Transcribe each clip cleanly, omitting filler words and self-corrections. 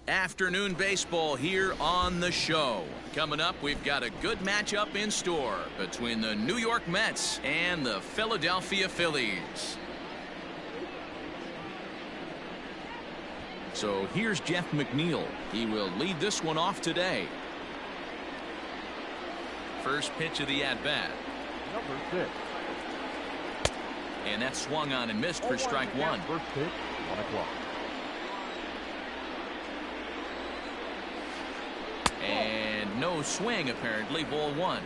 Afternoon baseball here on the show. Coming up, we've got a good matchup in store between the New York Mets and the Philadelphia Phillies. So here's Jeff McNeil. He will lead this one off today. First pitch of the at-bat. Number 6. And that swung on and missed for strike one. First pitch, 1 o'clock. And no swing, apparently. Ball 1.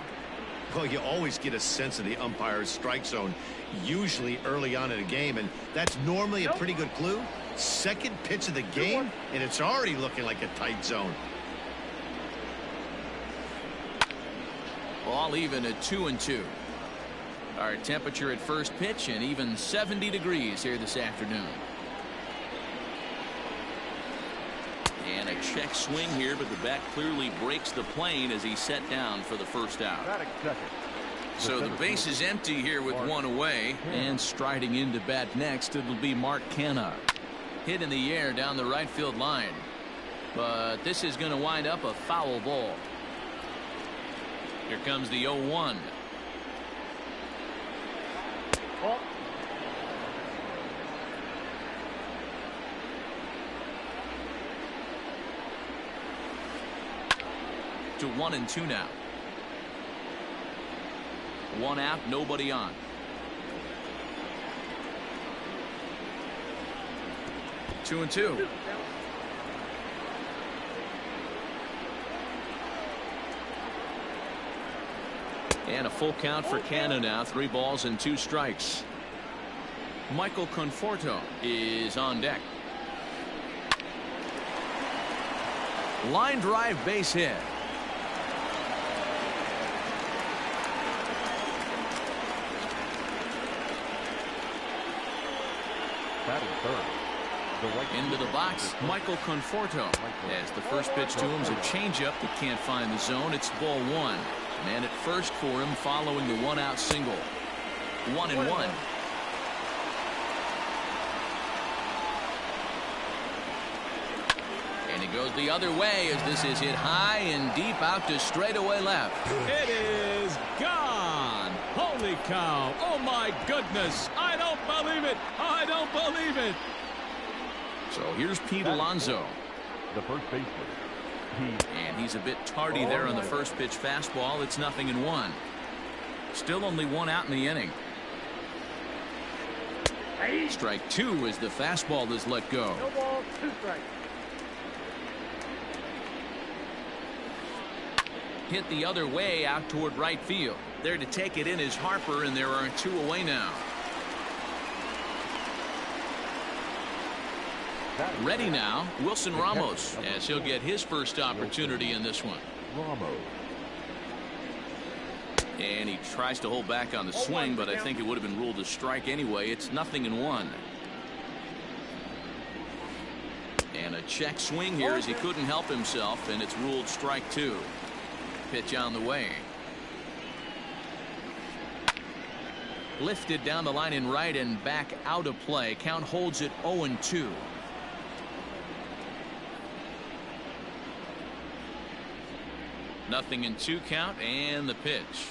Well, you always get a sense of the umpire's strike zone, usually early on in a game, and that's normally a pretty good clue. Second pitch of the game, and it's already looking like a tight zone. All even at 2-2. Our temperature at first pitch and even 70 degrees here this afternoon. And a check swing here, but the bat clearly breaks the plane as he's set down for the first out. So the base is empty here with one away, and striding into bat next, it'll be Mark Canha. Hit in the air down the right field line, but this is going to wind up a foul ball. Here comes the 0-1. To 1-2 now. One out, nobody on. 2-2. And a full count for Canha now. 3 balls and 2 strikes. Michael Conforto is on deck. Line drive base hit. Into the box, Michael Conforto. As the first pitch to him is a changeup that can't find the zone. It's ball 1. Man at first for him following the 1-out single. 1-1. And he goes the other way as this is hit high and deep out to straightaway left. It is gone. Holy cow. Oh my goodness. I don't believe it. I don't believe it. So here's Pete Alonso. The first baseman. And he's a bit tardy there on the first pitch fastball. It's 0-1. Still only 1 out in the inning. Strike 2 as the fastball is let go. No ball, 2 strikes. Hit the other way out toward right field. There to take it in is Harper, and there are 2 away now. Ready now, Wilson Ramos, as he'll get his first opportunity in this one. And he tries to hold back on the swing, but I think it would have been ruled a strike anyway. It's 0-1. And a check swing here as he couldn't help himself, and it's ruled strike 2. Pitch on the way. Lifted down the line in right and back out of play. Count holds it 0-2. Nothing in 2 count, and the pitch.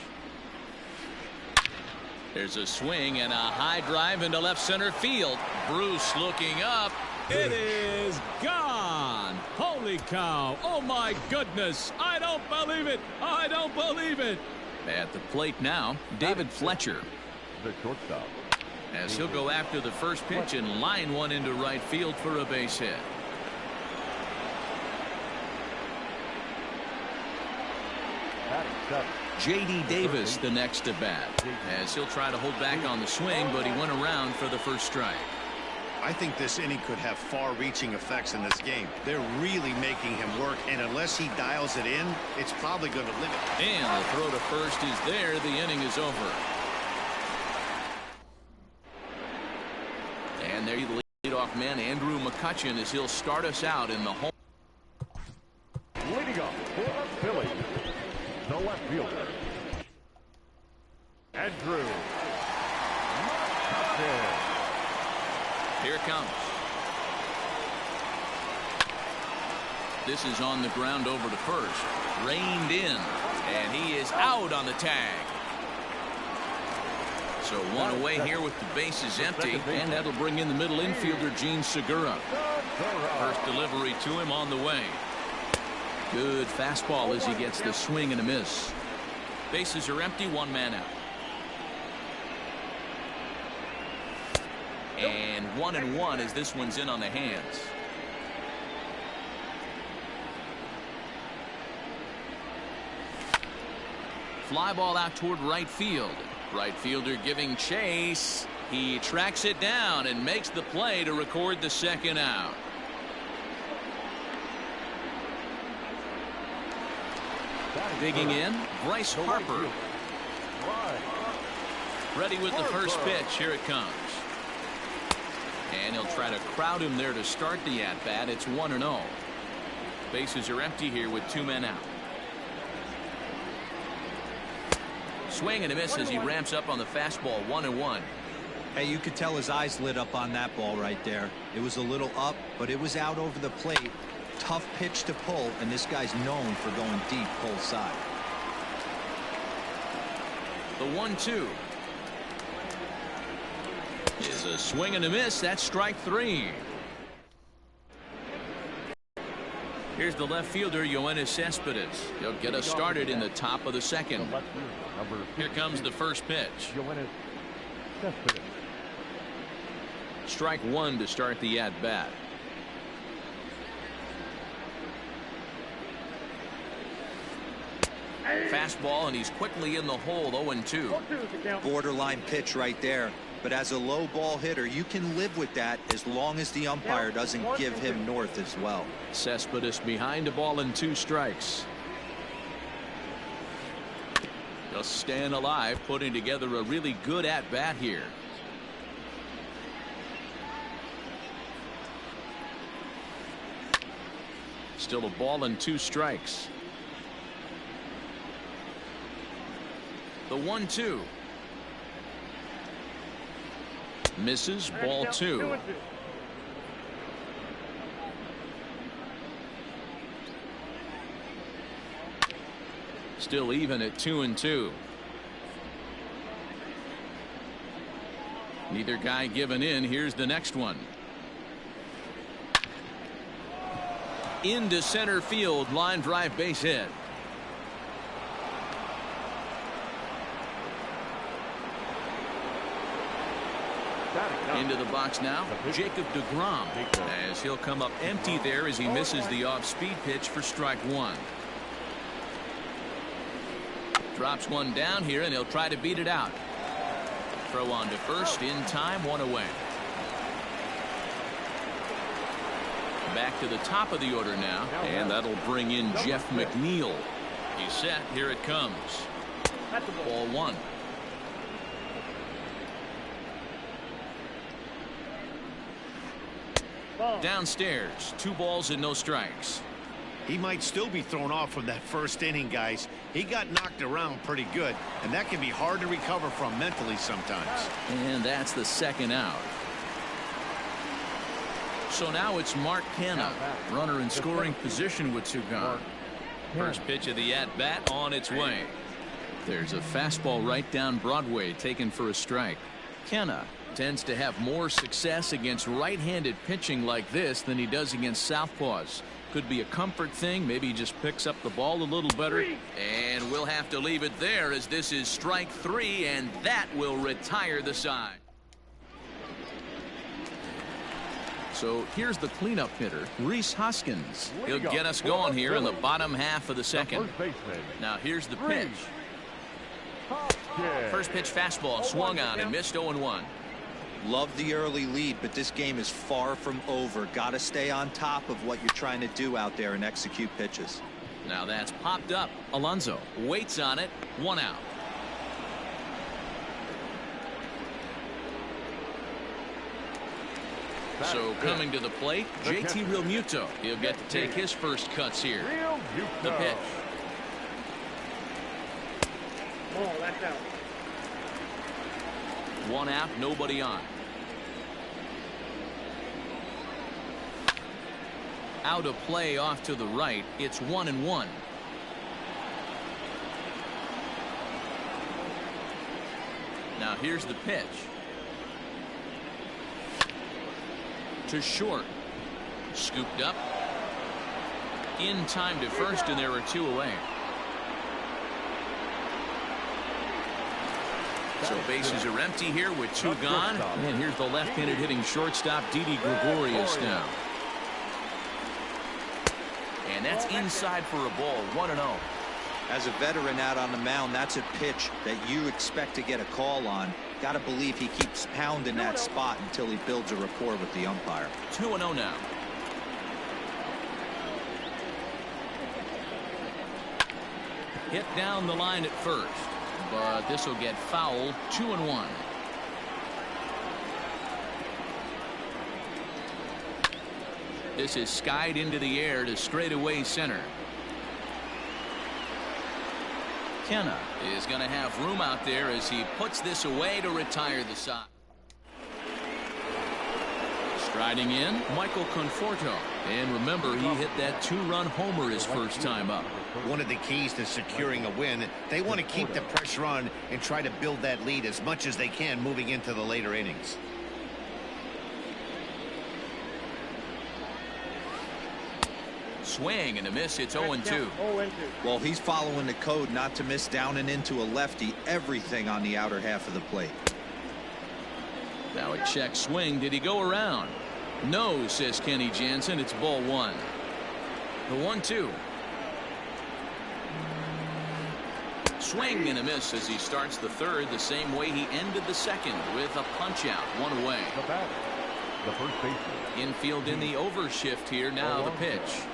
There's a swing and a high drive into left center field. Bruce looking up. It is gone. Holy cow. Oh my goodness. I don't believe it. I don't believe it. At the plate now, David Fletcher. The shortstop. As he'll go after the first pitch and line one into right field for a base hit. J.D. Davis the next at bat, as he'll try to hold back on the swing, but he went around for the first strike. I think this inning could have far-reaching effects in this game. They're really making him work, and unless he dials it in, it's probably going to limit. And the throw to first is there. The inning is over. And there the leadoff man, Andrew McCutchen, as he'll start us out in the home. Leading up for the Phillies, the left fielder, Andrew McCutchen. Here it comes. This is on the ground over to first. Reined in. And he is out on the tag. So one away here with the bases empty. And that'll bring in the middle infielder, Gene Segura. First delivery to him on the way. Good fastball as he gets the swing and a miss. Bases are empty, one man out. And 1-1 as this one's in on the hands. Fly ball out toward right field. Right fielder giving chase. He tracks it down and makes the play to record the second out. Digging in, Bryce Harper. Ready with the first pitch. Here it comes. And he'll try to crowd him there to start the at-bat. It's 1-0. Bases are empty here with two men out. Swing and a miss as he ramps up on the fastball. 1-1. Hey, you could tell his eyes lit up on that ball right there. It was a little up, but it was out over the plate. Tough pitch to pull, and this guy's known for going deep pull side. The 1-2 is a swing and a miss. That's strike three. Here's the left fielder, Yoenis Cespedes. He'll get us started in the top of the second. Here comes the first pitch. Strike one to start the at-bat. Fastball, and he's quickly in the hole. 0-2. Borderline pitch right there. But as a low ball hitter, you can live with that as long as the umpire doesn't give him north as well. Cespedes behind a ball and 2 strikes. Just staying alive, putting together a really good at-bat here. Still a ball and 2 strikes. The 1-2. Misses. Ball 2. Still even at 2-2. Neither guy giving in. Here's the next one. Into center field. Line drive, base hit. Into the box now, Jacob deGrom, as he'll come up empty there as he misses the off-speed pitch for strike one. Drops one down here, and he'll try to beat it out. Throw on to first in time, 1 away. Back to the top of the order now, and that'll bring in Jeff McNeil. He's set. Here it comes. Ball 1. Downstairs, 2 balls and no strikes. He might still be thrown off from that first inning, guys. He got knocked around pretty good, and that can be hard to recover from mentally sometimes. And that's the second out. So now it's Mark Canha, runner in scoring position with 2 gone. First pitch of the at-bat on its way. There's a fastball right down Broadway taken for a strike. Canha tends to have more success against right-handed pitching like this than he does against southpaws. Could be a comfort thing. Maybe he just picks up the ball a little better. And we'll have to leave it there as this is strike 3, and that will retire the side. So here's the cleanup hitter, Rhys Hoskins. He'll get us going here in the bottom half of the second. Now here's the pitch. First pitch fastball swung on and missed. 0-1. Love the early lead, but this game is far from over. Got to stay on top of what you're trying to do out there and execute pitches. Now that's popped up. Alonso waits on it. 1 out. So coming to the plate, JT Realmuto. He'll get to take his first cuts here. The pitch. Oh, that's out. 1 out, nobody on. Out of play off to the right. It's 1-1. Now here's the pitch. To short. Scooped up. In time to first, and there are 2 away. So bases are empty here with 2 gone. And here's the left-handed hitting shortstop Didi Gregorius now. And that's inside for a ball. 1-0. As a veteran out on the mound, that's a pitch that you expect to get a call on. Got to believe he keeps pounding that spot until he builds a rapport with the umpire. 2-0 now. Hit down the line at first, but this will get foul. 2-1. This is skied into the air to straightaway center. Kenna is going to have room out there as he puts this away to retire the side. Striding in, Michael Conforto. And remember, he hit that 2-run homer his first time up. One of the keys to securing a win, they want to keep the pressure on and try to build that lead as much as they can moving into the later innings. Swing and a miss. It's 0-2. Well, he's following the code not to miss down and into a lefty. Everything on the outer half of the plate. Now a check swing. Did he go around? No, says Kenny Jansen. It's ball 1. The 1-2. Swing and a miss as he starts the third the same way he ended the second with a punch out. 1 away. The first baseman. Infield in the overshift here. Now the pitch.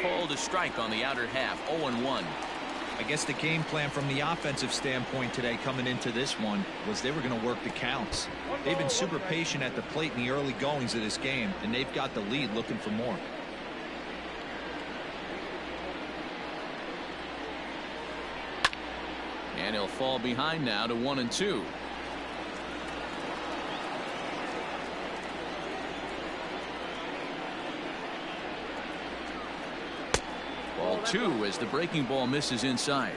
Called a strike on the outer half. 0-1. I guess the game plan from the offensive standpoint today coming into this one was they were going to work the counts. They've been super patient at the plate in the early goings of this game, and they've got the lead looking for more. And he'll fall behind now to 1-2. Ball 2 as the breaking ball misses inside.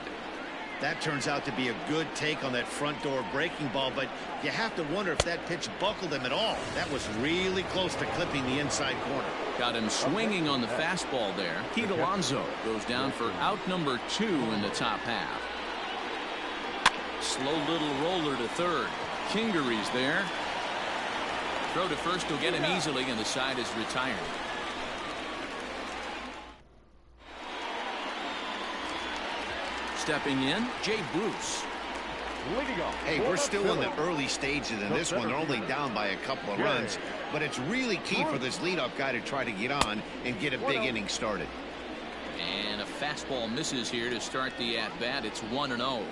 That turns out to be a good take on that front door breaking ball, but you have to wonder if that pitch buckled him at all. That was really close to clipping the inside corner. Got him swinging on the fastball there. Pete Alonso goes down for out number 2 in the top half. Slow little roller to third. Kingery's there. Throw to first will get him easily, and the side is retired. Stepping in, Jay Bruce. Hey, we're still in the early stages in this one. They're only down by a couple of runs, but it's really key for this leadoff guy to try to get on and get a big inning started. And a fastball misses here to start the at-bat. It's 1-0.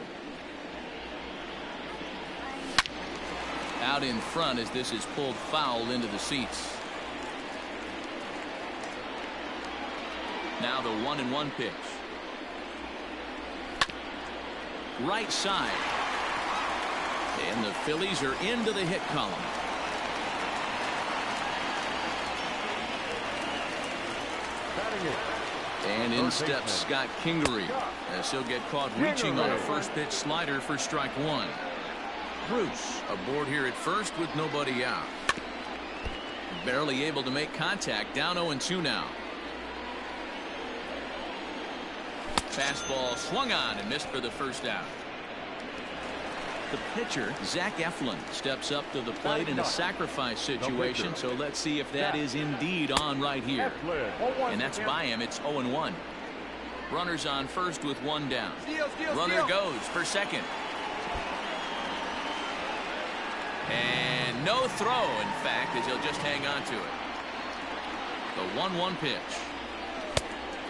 Out in front as this is pulled foul into the seats. Now the 1-1 pitch. Right side. And the Phillies are into the hit column. And in steps Scott Kingery as he'll get caught reaching on a first pitch slider for strike 1. Bruce aboard here at first with nobody out. Barely able to make contact. Down 0-2 now. Fastball swung on and missed for the first out. The pitcher, Zach Eflin, steps up to the plate in a sacrifice situation. So let's see if that is indeed on right here. And that's by him. It's 0-1. Runners on first with 1 down. Runner goes for second. And no throw, in fact, as he'll just hang on to it. The 1-1 pitch.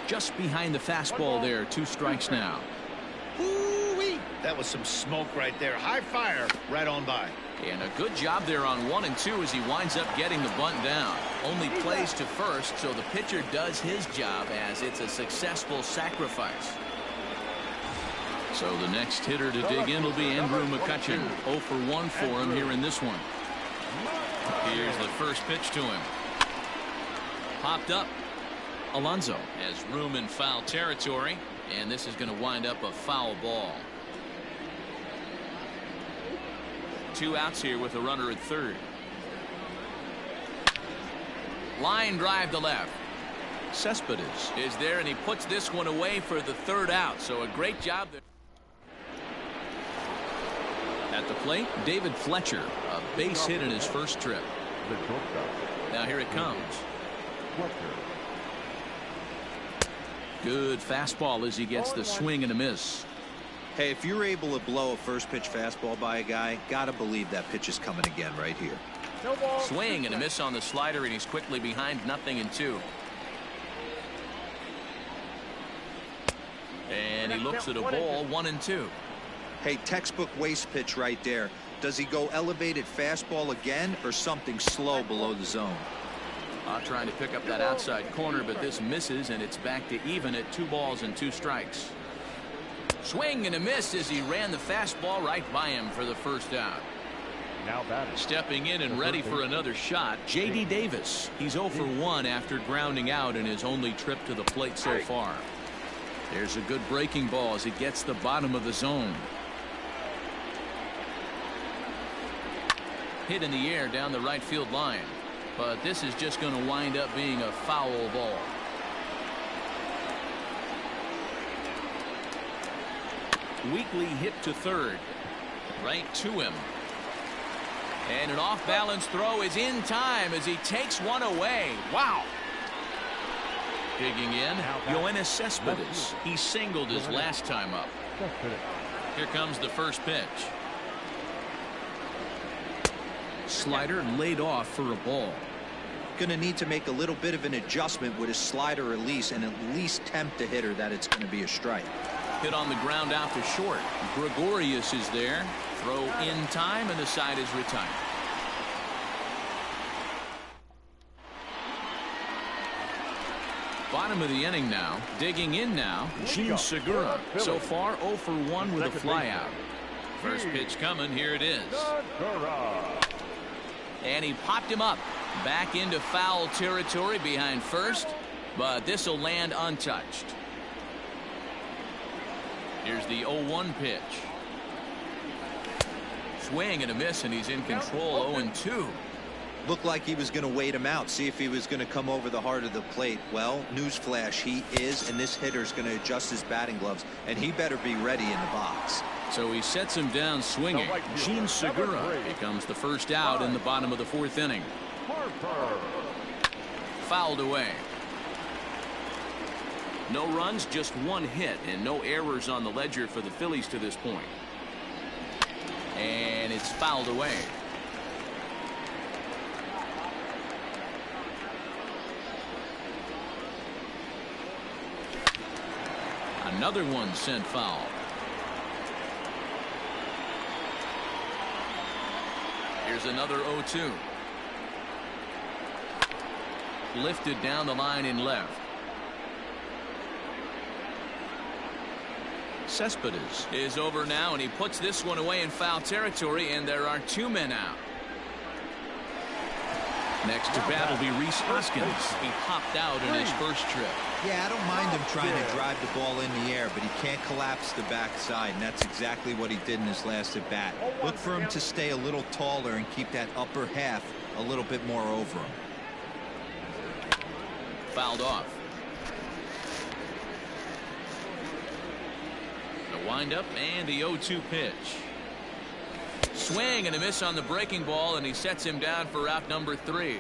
Just behind the fastball there. 2 strikes now. Ooh-wee. That was some smoke right there. High fire right on by. And a good job there on 1-2 as he winds up getting the bunt down. Only plays to first, so the pitcher does his job as it's a successful sacrifice. So the next hitter to dig in will be Andrew McCutchen. 0 for 1 for him here in this one. Here's the first pitch to him. Popped up Alonso has room in foul territory, and this is going to wind up a foul ball. 2 outs here with a runner at third. Line drive to left. Cespedes is there, and he puts this one away for the 3rd out. So a great job there. At the plate, David Fletcher, a base hit in his first trip. The shortstop. Now here it comes. Good fastball as he gets the swing and a miss. Hey, if you're able to blow a first pitch fastball by a guy, gotta believe that pitch is coming again right here. Swing and a miss on the slider, and he's quickly behind 0-2. And he looks at a ball, 1-2. Hey, textbook waste pitch right there. Does he go elevated fastball again or something slow below the zone? Trying to pick up that outside corner, but this misses, and it's back to even at 2 balls and 2 strikes. Swing and a miss as he ran the fastball right by him for the 1st out. Now batting. Stepping in and ready for another shot, J.D. Davis. He's 0 for 1 after grounding out in his only trip to the plate so far. There's a good breaking ball as he gets the bottom of the zone. Hit in the air down the right field line, but this is just going to wind up being a foul ball. Weekly hit to third, right to him, and an off-balance throw is in time as he takes one away. Wow. Digging in, Yoenis Cespedes. He singled his last time up. Here comes the first pitch. Slider laid off for a ball. Going to need to make a little bit of an adjustment with his slider release and at least tempt the hitter that it's going to be a strike. Hit on the ground out to short. Gregorius is there. Throw in time, and the side is retired. Bottom of the inning now. Digging in now, Jean Segura. So far 0 for 1 with a flyout. First pitch coming. Here it is. And he popped him up. Back into foul territory behind first, but this will land untouched. Here's the 0-1 pitch. Swing and a miss, and he's in control. 0-2. Looked like he was going to wait him out, see if he was going to come over the heart of the plate. Well, newsflash, he is, and this hitter's going to adjust his batting gloves, and he better be ready in the box. So he sets him down swinging. Jean Segura becomes the first out in the bottom of the 4th inning. Fouled away. No runs, just 1 hit, and no errors on the ledger for the Phillies to this point. And it's fouled away. Another one sent foul. Here's another 0-2. Lifted down the line in left. Cespedes is over now, and he puts this one away in foul territory, and there are 2 men out. Next to bat will be Rhys Hoskins. He popped out in his first trip. Yeah, I don't mind him trying to drive the ball in the air, but he can't collapse the backside, and that's exactly what he did in his last at bat. Look for him to stay a little taller and keep that upper half a little bit more over him. Fouled off. The windup and the 0-2 pitch. Swing and a miss on the breaking ball, and he sets him down for out number 3.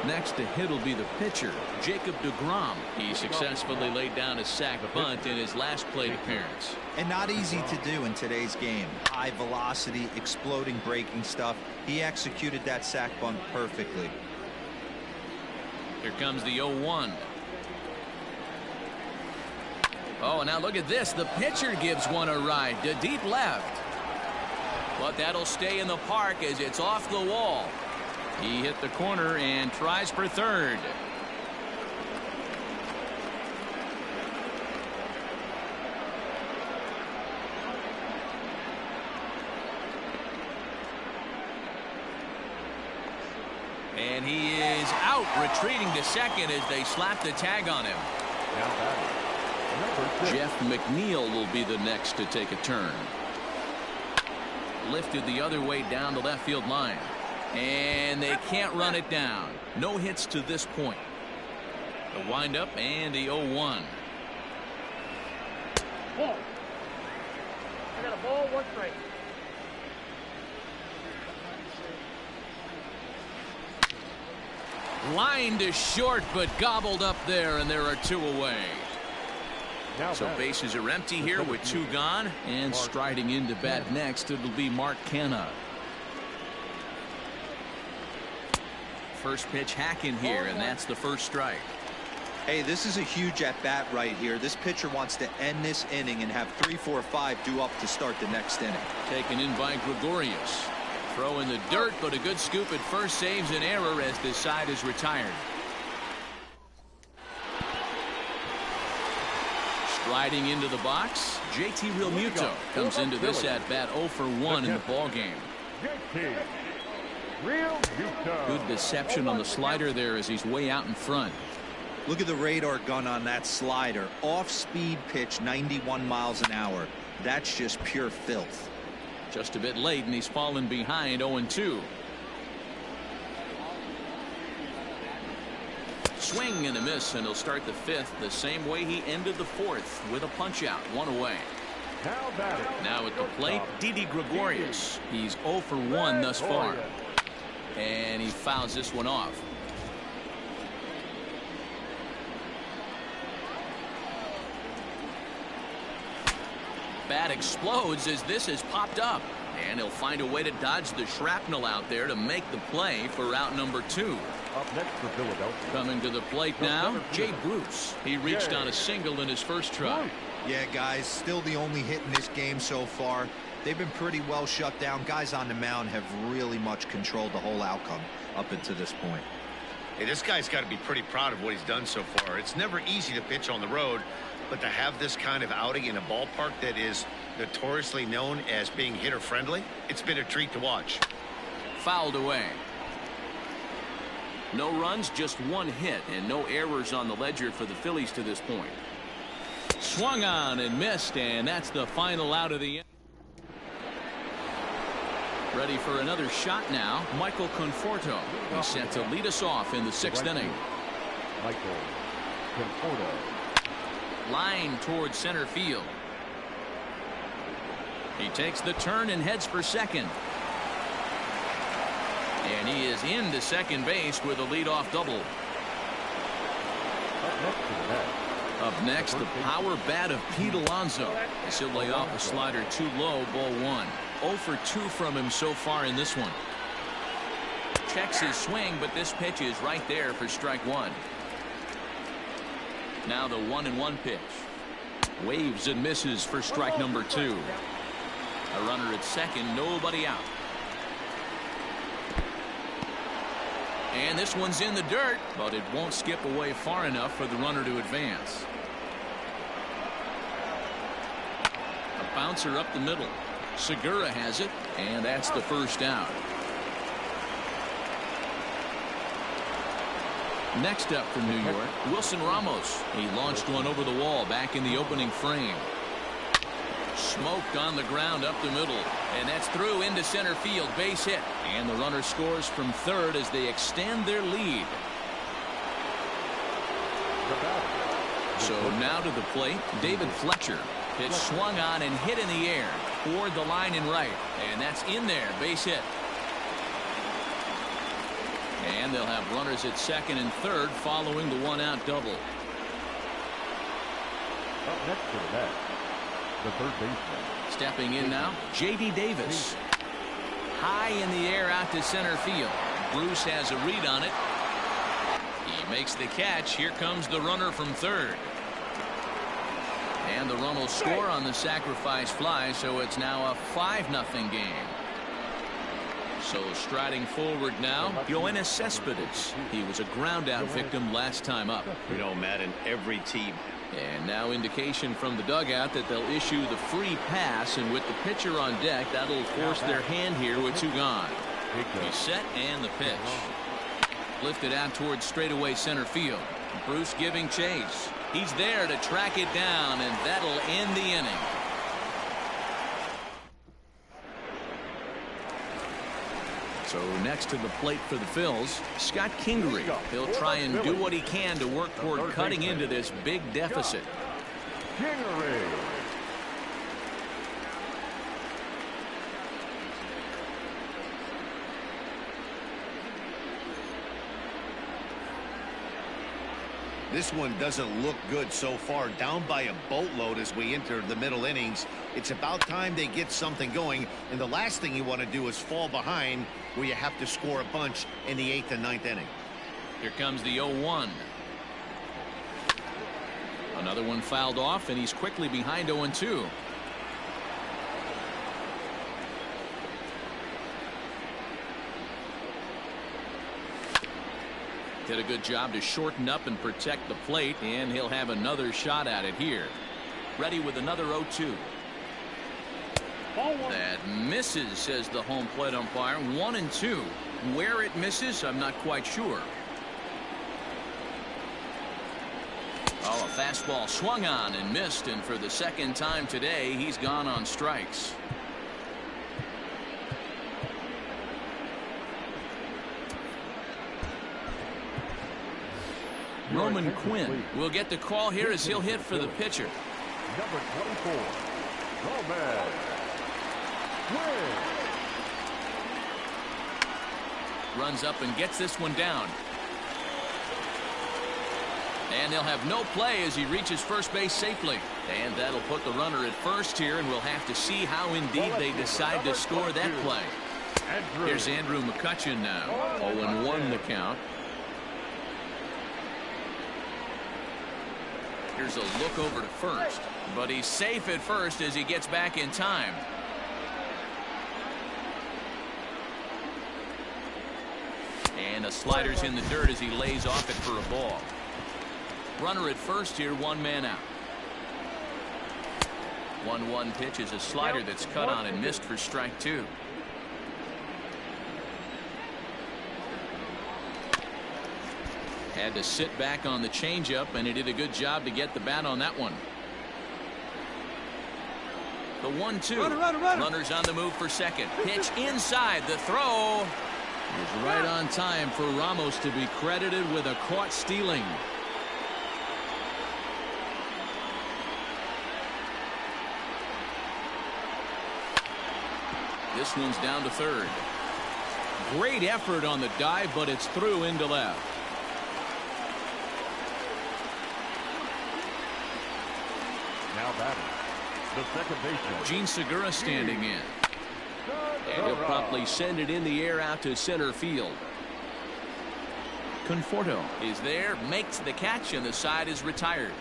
Next to hit will be the pitcher, Jacob deGrom. He successfully laid down a sac bunt in his last plate appearance. And not easy to do in today's game. High velocity, exploding breaking stuff. He executed that sac bunt perfectly. Here comes the 0-1. Oh, now look at this. The pitcher gives one a ride to deep left. But that'll stay in the park as it's off the wall. He hit the corner and tries for third. And he is out, retreating to second as they slap the tag on him. Jeff McNeil will be the next to take a turn. Lifted the other way down the left field line. And they can't run it down. No hits to this point. The windup and the 0-1. Ball. I got a ball, 1 strike. Line to short, but gobbled up there, and there are 2 away. So bases are empty here with 2 gone, and striding into bat next, it'll be Mark Canha. First pitch hacking here, and that's the first strike. Hey, this is a huge at bat right here. This pitcher wants to end this inning and have 3, 4, 5 due up to start the next inning. Taken in by Gregorius. Throw in the dirt, but a good scoop at first saves an error as this side is retired. Striding into the box, JT Realmuto comes into this at bat 0 for 1 in the ball game. Good deception on the slider there as he's way out in front. Look at the radar gun on that slider. Off speed pitch, 91 miles an hour. That's just pure filth. Just a bit late, and he's fallen behind 0-2. Swing and a miss, and he'll start the 5th the same way he ended the 4th with a punch out, 1 away. Now at the plate, Didi Gregorius. He's 0 for 1 thus far. And he fouls this one off. Bat explodes as this has popped up, and he'll find a way to dodge the shrapnel out there to make the play for out number 2. Up next for Philadelphia. Coming to the plate now, Jay Bruce. He reached on a single in his first try. Yeah, guys, still the only hit in this game so far. They've been pretty well shut down. Guys on the mound have really much controlled the whole outcome up until this point. Hey, this guy's got to be pretty proud of what he's done so far. It's never easy to pitch on the road, but to have this kind of outing in a ballpark that is notoriously known as being hitter friendly, it's been a treat to watch. Fouled away. No runs, just 1 hit, and no errors on the ledger for the Phillies to this point. Swung on and missed, and that's the final out of the inning. Ready for another shot now, Michael Conforto. He's set to lead us off in the 6th inning. Michael Conforto. Line towards center field. He takes the turn and heads for second. And he is into second base with a leadoff double. Up next, the power bat of Pete Alonso. As he'll lay off a slider too low, ball 1. 0 for 2 from him so far in this one. Checks his swing, but this pitch is right there for strike 1. Now the 1-1 pitch. Waves and misses for strike number 2. A runner at second, nobody out. And this one's in the dirt, but it won't skip away far enough for the runner to advance. A bouncer up the middle. Segura has it, and that's the first out. Next up from New York, Wilson Ramos. He launched one over the wall back in the opening frame. Smoked on the ground up the middle, and that's through into center field, base hit, and the runner scores from third as they extend their lead. So now to the plate, David Fletcher. Pitch swung on and hit in the air toward the line and right, and that's in there, base hit. And they'll have runners at second and third following the 1-out double. Up next to the bat, the third baseman. Stepping in now, J.D. Davis. High in the air out to center field. Bruce has a read on it. He makes the catch. Here comes the runner from third. And the run will score on the sacrifice fly, so it's now a 5-0 game. So striding forward now, Yoenis Cespedes. He was a ground-out victim last time up. You know, Matt, in every team. And now indication from the dugout that they'll issue the free pass, and with the pitcher on deck, that'll force their hand here with 2 gone. He's set, and the pitch. Lifted out towards straightaway center field. Bruce giving chase. He's there to track it down, and that'll end the inning. So next to the plate for the Phils, Scott Kingery. He'll try and do what he can to work toward cutting into this big deficit. Kingery. This one doesn't look good so far. Down by a boatload as we enter the middle innings. It's about time they get something going, and the last thing you want to do is fall behind where you have to score a bunch in the 8th and 9th inning. Here comes the 0-1. Another one fouled off, and he's quickly behind 0-2. Did a good job to shorten up and protect the plate, and he'll have another shot at it here. Ready with another 0-2. That misses, says the home plate umpire. 1-2. Where it misses, I'm not quite sure. Oh, a fastball swung on and missed, and for the second time today, he's gone on strikes. Roman Quinn will get the call here as he'll hit for the pitcher. Number 24, Roman Quinn. Runs up and gets this one down. And they'll have no play as he reaches first base safely. And that'll put the runner at first here, and we'll have to see how indeed they decide to score that play. Here's Andrew McCutchen now. 0-1 the count. Here's a look over to first, but he's safe at first as he gets back in time. And a slider's in the dirt as he lays off it for a ball. Runner at first here, one man out. 1-1 pitch is a slider that's cut on and missed for strike two. Had to sit back on the changeup, and he did a good job to get the bat on that one. The 1-2. Runner. Runners on the move for second. Pitch inside. The throw is right on time for Ramos to be credited with a caught stealing. This one's down to third. Great effort on the dive, but it's through into left. Now batting, the second baseman, Gene Segura standing in. And he'll promptly send it in the air out to center field. Conforto is there, makes the catch, and the side is retired.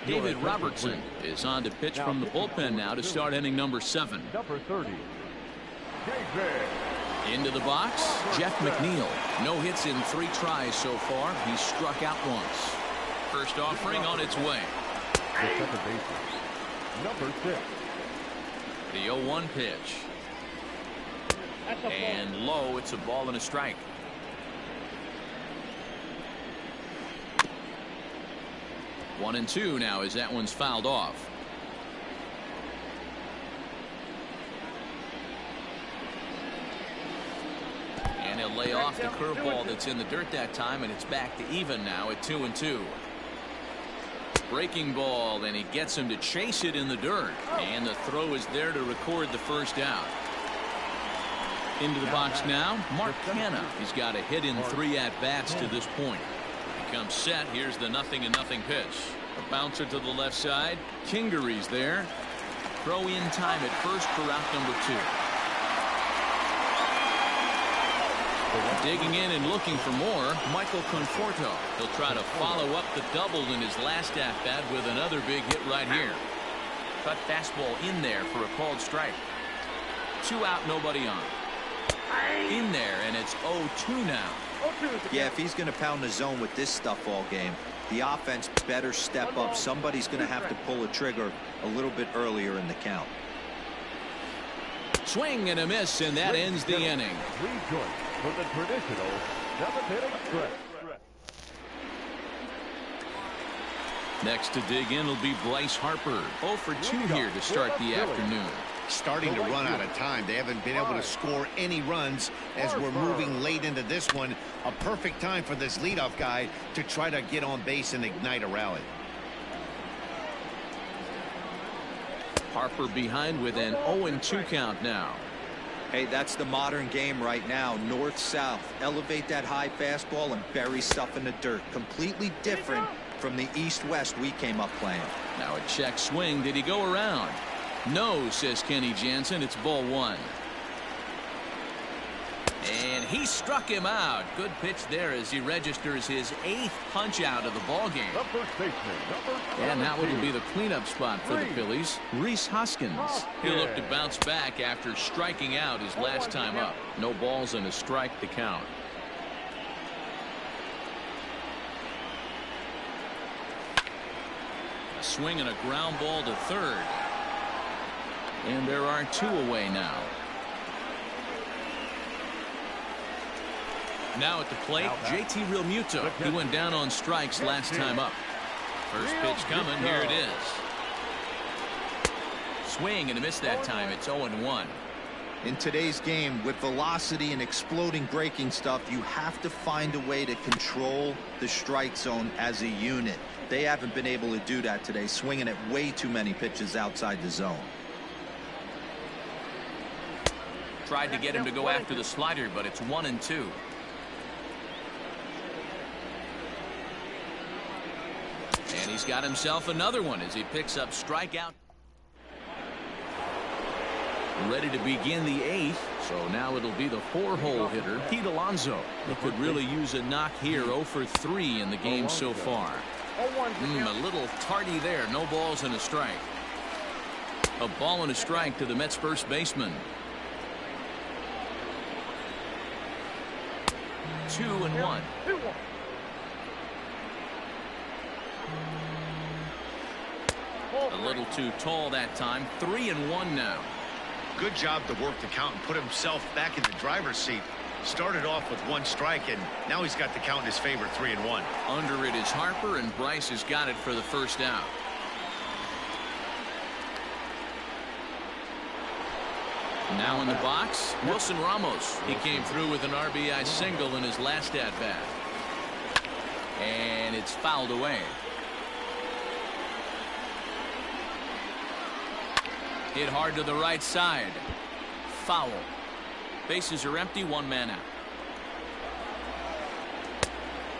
David Robertson is on to pitch from the bullpen now to start inning number 7. number 30, David. Into the box, Jeff McNeil. No hits in 3 tries so far. He's struck out once. First offering on its way. The second baseman, number 6. The 0-1 pitch. And low, it's a ball and a strike. One and two now as that one's fouled off. And he'll lay off the curveball that's in the dirt that time, and it's back to even now at 2-2. Breaking ball, and he gets him to chase it in the dirt. And the throw is there to record the first out. Into the box now, Mark Canha. He's got a hit in 3 at-bats to this point. He comes set. Here's the 0-0 pitch. A bouncer to the left side. Kingery's there. Throw in time at first for out number 2. Digging in and looking for more, Michael Conforto. He'll try to follow up the double in his last at-bat with another big hit right here. Cut fastball in there for a called strike. 2 out, nobody on. In there, and it's 0-2 now. Yeah, if he's going to pound the zone with this stuff all game, the offense better step up. Somebody's going to have to pull a trigger a little bit earlier in the count. Swing and a miss, and that ends the inning. 3 joints for the traditional 7th-inning stretch. Next to dig in will be Bryce Harper. 0 for 2 here to start the afternoon. Starting to run out of time. They haven't been able to score any runs as we're moving late into this one. A perfect time for this leadoff guy to try to get on base and ignite a rally. Harper behind with an 0-2 count now. Hey, that's the modern game right now. North-south. Elevate that high fastball and bury stuff in the dirt. Completely different from the east-west we came up playing. Now a check swing. Did he go around? No, says Kenny Jansen. It's ball 1. And he struck him out. Good pitch there as he registers his 8th punch out of the ball game. And now it'll be the cleanup spot for the Phillies. Rhys Hoskins. He'll look to bounce back after striking out his last time up. No balls and a strike to count. A swing and a ground ball to third. And there are 2 away now. Now at the plate, JT Realmuto. He went down on strikes last time up. First pitch coming. Here it is. Swing and a miss that time. It's 0-1. In today's game, with velocity and exploding breaking stuff, you have to find a way to control the strike zone as a unit. They haven't been able to do that today, swinging at way too many pitches outside the zone. Tried to get him to go after the slider, but it's 1-2. And he's got himself another one as he picks up strikeout. Ready to begin the 8th, so now it'll be the 4-hole hitter, Pete Alonso. He could really use a knock here. 0 for 3 in the game so far. A little tardy there. No balls and a strike. A ball and a strike to the Mets first baseman. 2-1. A little too tall that time. 3-1 now. Good job to work the count and put himself back in the driver's seat. Started off with 1 strike, and now he's got the count in his favor. 3-1. Under it is Harper, and Bryce has got it for the first out. Now in the box, Wilson Ramos. He came through with an RBI single in his last at-bat. And it's fouled away. Hit hard to the right side. Foul. Bases are empty. 1 man out.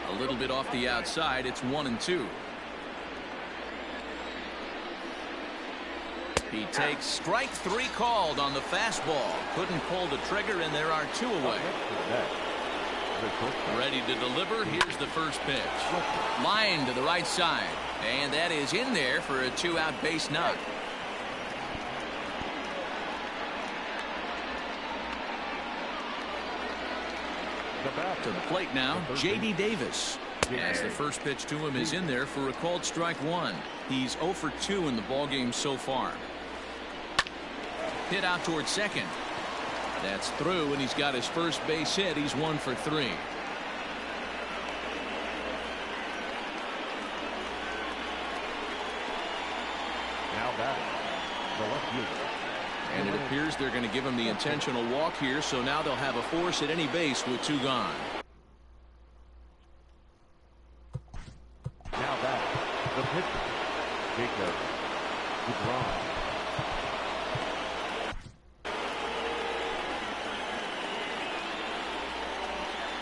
A little bit off the outside. It's 1-2. He takes strike 3 called on the fastball. Couldn't pull the trigger, and there are 2 away. Ready to deliver. Here's the first pitch. Line to the right side. And that is in there for a 2-out base knock. To the plate now, J.D. Davis. As the first pitch to him is in there for a called strike 1. He's 0 for 2 in the ballgame so far. Hit out towards second. That's through, and he's got his first base hit. He's 1 for 3. Now batting, the left fielder. And it appears they're going to give him the intentional walk here, so now they'll have a force at any base with 2 gone. Now back, the pitcher, Jacob DeGrom.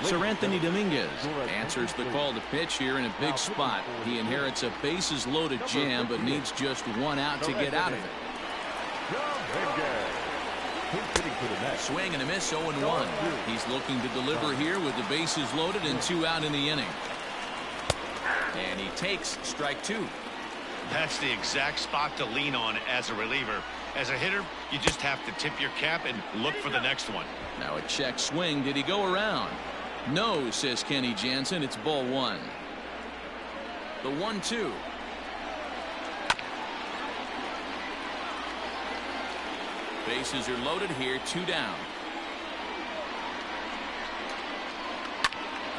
Sir Anthony Dominguez answers the call to pitch here in a big spot. He inherits a bases loaded jam, but needs just 1 out to get out of it. Swing and a miss. 0-1. He's looking to deliver here with the bases loaded and 2 out in the inning. And he takes strike 2. That's the exact spot to lean on as a reliever. As a hitter, you just have to tip your cap and look for the next one. Now a check swing. Did he go around? No, says Kenny Jansen. It's ball 1. The 1-2. Bases are loaded here, 2 down.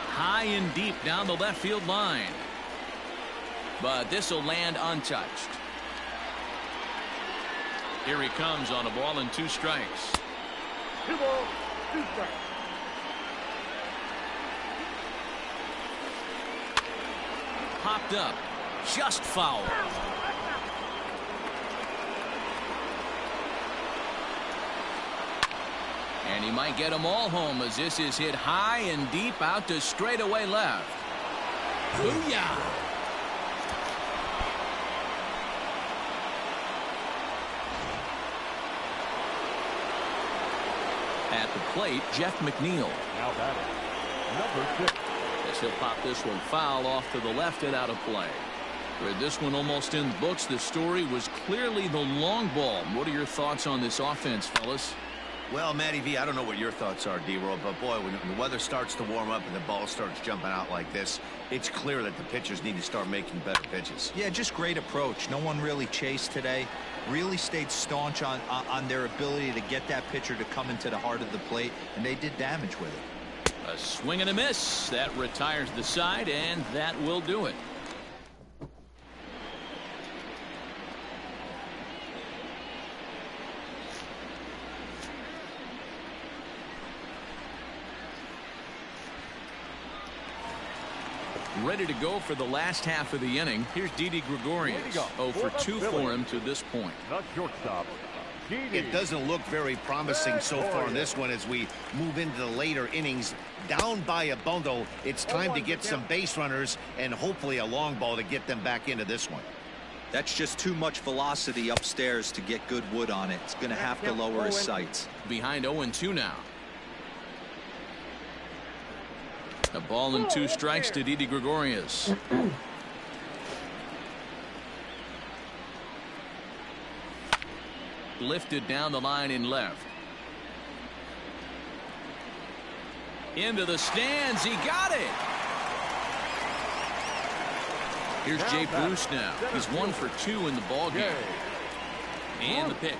High and deep down the left field line. But this will land untouched. Here he comes on a ball and 2 strikes. 2 balls, 2 strikes. Popped up. Just foul. And he might get them all home as this is hit high and deep out to straightaway left. Booyah! At the plate, Jeff McNeil. Now batting, number 6. As he'll pop this one foul off to the left and out of play. With this one almost in the books, the story was clearly the long ball. What are your thoughts on this offense, fellas? Well, Matty V, I don't know what your thoughts are, D-Roll, but boy, when the weather starts to warm up and the ball starts jumping out like this, it's clear that the pitchers need to start making better pitches. Yeah, just great approach. No one really chased today. Really stayed staunch on their ability to get that pitcher to come into the heart of the plate, and they did damage with it. A swing and a miss. That retires the side, and that will do it. Ready to go for the last half of the inning. Here's Didi Gregorius. 0 for 2 for him to this point. The shortstop, Didi. It doesn't look very promising so far in this one as we move into the later innings. Down by a bundle, it's time to get some base runners and hopefully a long ball to get them back into this one. That's just too much velocity upstairs to get good wood on it. It's going to have to lower his sights. Behind 0-2 now. A ball and 2 strikes to Didi Gregorius. Lifted down the line in left. Into the stands. He got it. Here's Jay Bruce now. He's 1 for 2 in the ballgame. And the pitch.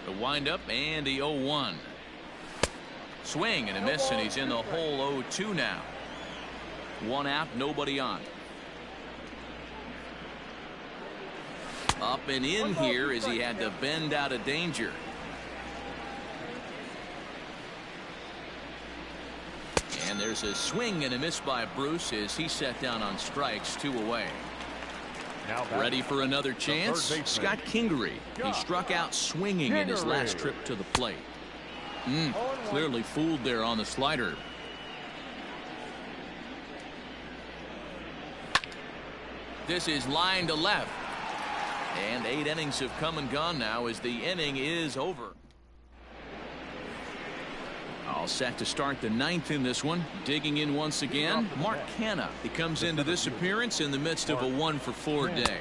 The windup and the 0-1. Swing and a miss, and he's in the hole 0-2 now. 1 out, nobody on. Up and in here as he had to bend out of danger. And there's a swing and a miss by Bruce as he set down on strikes, 2 away. Ready for another chance? Scott Kingery. He struck out swinging in his last trip to the plate. Clearly fooled there on the slider. This is line to left. And 8 innings have come and gone now as the inning is over. All set to start the 9th in this one. Digging in once again, Mark Canha. He comes into this appearance in the midst of a 1 for 4 day.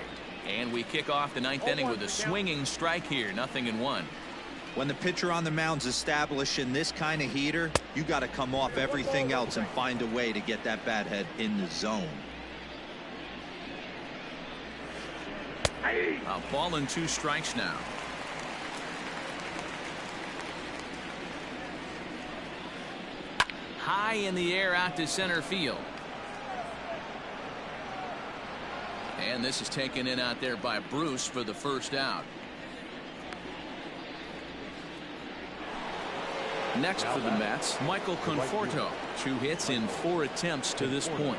And we kick off the 9th inning with a swinging strike here, 0-1. When the pitcher on the mound's established in this kind of heater, you got to come off everything else and find a way to get that bat head in the zone. A ball and 2 strikes now. High in the air out to center field. And this is taken in out there by Bruce for the first out. Next for the Mets, Michael Conforto. 2 hits in 4 attempts to this point.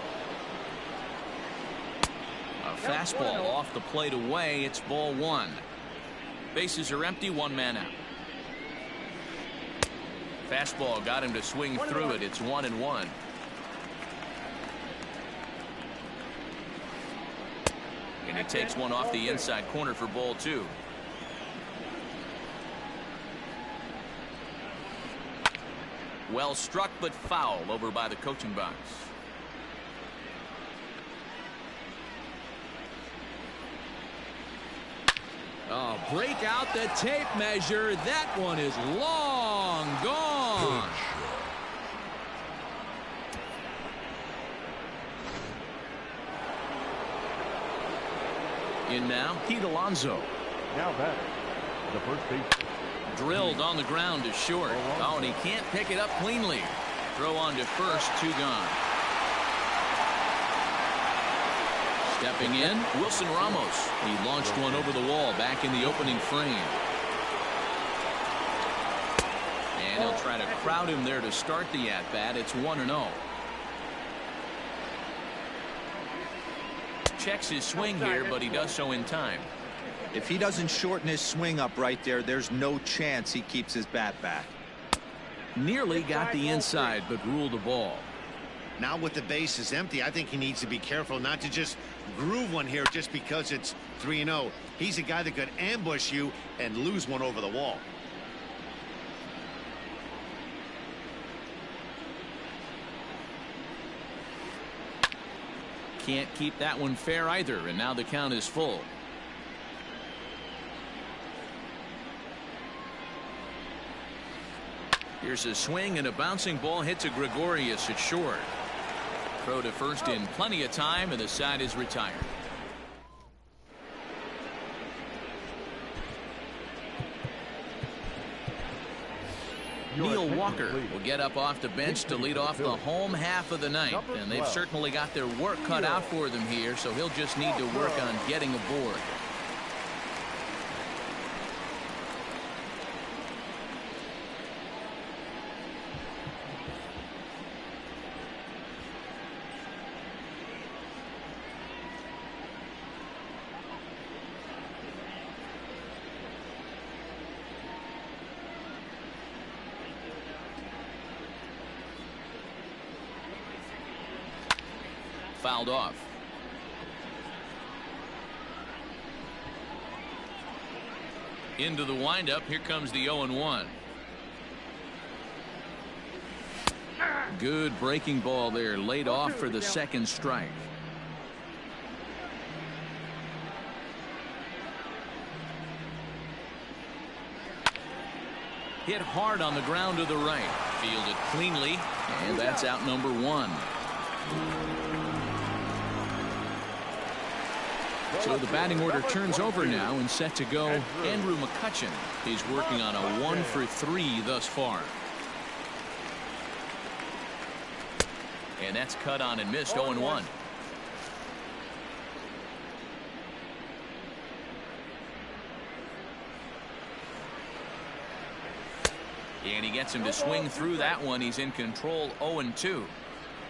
A fastball off the plate away. It's ball 1. Bases are empty, 1 man out. Fastball got him to swing through it. It's 1-1. And he takes one off the inside corner for ball 2. Well struck but foul over by the coaching box. Oh, break out the tape measure. That one is long gone. In now, Pete Alonso. Now batting, the first base. Drilled on the ground to short. Oh, and he can't pick it up cleanly. Throw on to first, 2 gone. Stepping in, Wilson Ramos. He launched one over the wall back in the opening frame. And he'll try to crowd him there to start the at-bat. It's 1-0. Checks his swing here, but he does so in time. If he doesn't shorten his swing up right there, there's no chance he keeps his bat back. Nearly got the inside, but ruled the ball. Now with the base is empty, I think he needs to be careful not to just groove one here just because it's 3-0. He's a guy that could ambush you and lose one over the wall. Can't keep that one fair either, and now the count is full. Here's a swing, and a bouncing ball hits a Gregorius at short. Throw to first in plenty of time, and the side is retired. Neil Walker will get up off the bench to lead off the home half of the ninth, and they've certainly got their work cut out for them here, so he'll just need to work on getting aboard. Fouled off. Into the windup. Here comes the 0-1. Good breaking ball there, laid off for the second strike. Hit hard on the ground to the right. Fielded cleanly, and that's out number 1. So the batting order turns over now and set to go. Andrew McCutchen. He's working on a 1 for 3 thus far. And that's cut on and missed. 0-1. And he gets him to swing through that one. He's in control. 0-2.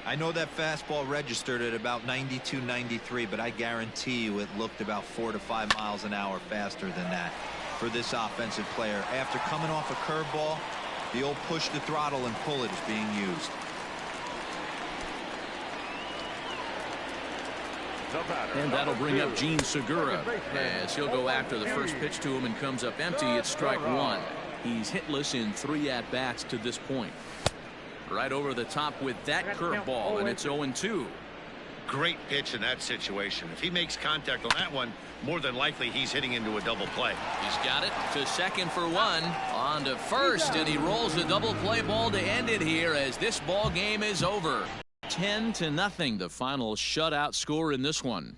I know that fastball registered at about 92, 93, but I guarantee you it looked about 4 to 5 miles an hour faster than that for this offensive player. After coming off a curveball, the old push the throttle and pull it is being used. And that'll bring up Gene Segura as he'll go after the first pitch to him and comes up empty. It's strike 1. He's hitless in 3 at-bats to this point. Right over the top with that curveball, and it's 0-2. Great pitch in that situation. If he makes contact on that one, more than likely he's hitting into a double play. He's got it to second for 1. On to first, and he rolls the double play ball to end it here as this ball game is over. 10-0, the final shutout score in this one.